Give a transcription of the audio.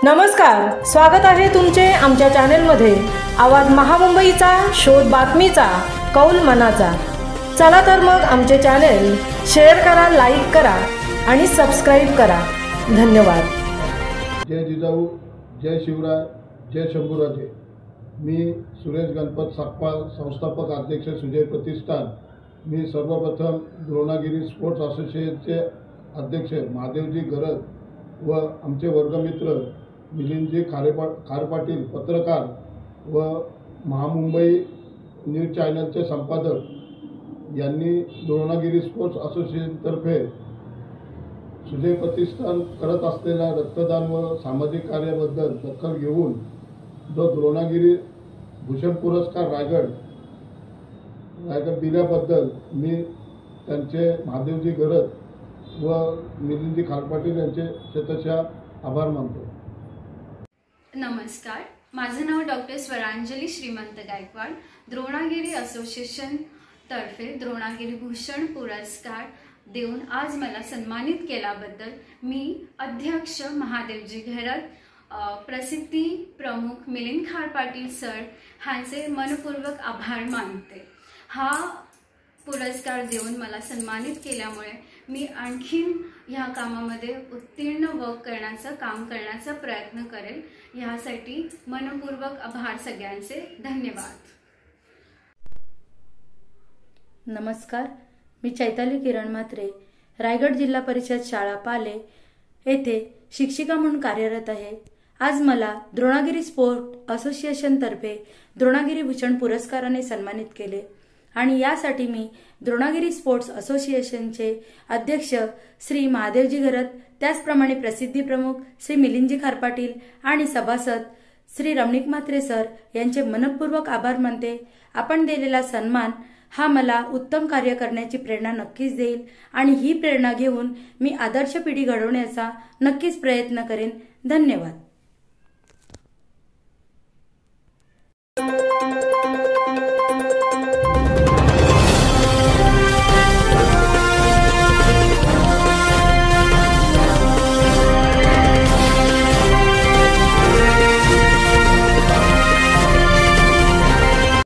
नमस्कार, स्वागत आहे तुमचे आमच्या चॅनेलमध्ये। आवाज महामुंबईचा, शोध बातमीचा, कौल मनाचा। चला तर मग आमचे चॅनेल शेअर करा, लाईक करा आणि सबस्क्राइब करा। धन्यवाद। जय जिजाऊ, जय शिवराय, जय शंभूराजे। मी सुरेश गणपत साकपाल, संस्थापक अध्यक्ष सुजय प्रतिष्ठान। मी सर्वप्रथम द्रोणागिरी स्पोर्ट्स असोसिएशनचे अध्यक्ष महादेवजी गरज व आमचे वर्गमित्र मिलिंदजी खारपाटील पत्रकार व महामुंबई न्यूज चॅनलचे संपादक यांनी द्रोणागिरी स्पोर्ट्स असोसिएशनतर्फे सुजय प्रतिष्ठान करत असलेल्या रक्तदान व सामाजिक कार्याबद्दल दखल घेऊन जो द्रोणागिरी भूषण पुरस्कार रायगड दिल्याबद्दल मी त्यांचे महादेवजी गरज व मिलिंदजी खारपाटील यांचे शतशः आभार मानतो। नमस्कार, माझे नाव डॉक्टर स्वरांजली श्रीमंत गायकवाड। द्रोणागिरी असोसिएशन तर्फे द्रोणागिरी भूषण पुरस्कार देऊन आज मला सन्मानित केल्याबद्दल मी अध्यक्ष महादेवजी घरत, प्रसिद्धी प्रमुख मिलिंद खारपाटील सर ह्यांचे मनपूर्वक आभार मानते। हा पुरस्कार देऊन मला सन्मानित केल्यामुळे मी आणखीन ह्या कामामध्ये उत्तीर्ण काम करण्याचा प्रयत्न करेल। ह्यासाठी मनपूर्वक आभार सगळ्यांचे। धन्यवाद। नमस्कार, मी चैताली किरण म्हात्रे, रायगड जिल्हा परिषद शाळा पाले येथे शिक्षिका म्हणून कार्यरत आहे। आज मला द्रोणागिरी स्पोर्ट असोसिएशन तर्फे द्रोणागिरी भूषण पुरस्काराने सन्मानित केले आणि यासाठी मी द्रोणागिरी स्पोर्ट्स असोसिएशनचे अध्यक्ष श्री महादेवजी घरत, त्याचप्रमाणे प्रसिद्धी प्रमुख श्री मिलिंदजी खारपाटील आणि सभासद श्री रमणीक म्हात्रे सर यांचे मनपूर्वक आभार मानते। आपण दिलेला सन्मान हा मला उत्तम कार्य करण्याची प्रेरणा नक्कीच देईल आणि ही प्रेरणा घेऊन मी आदर्श पिढी घडवण्याचा नक्कीच प्रयत्न करेन। धन्यवाद।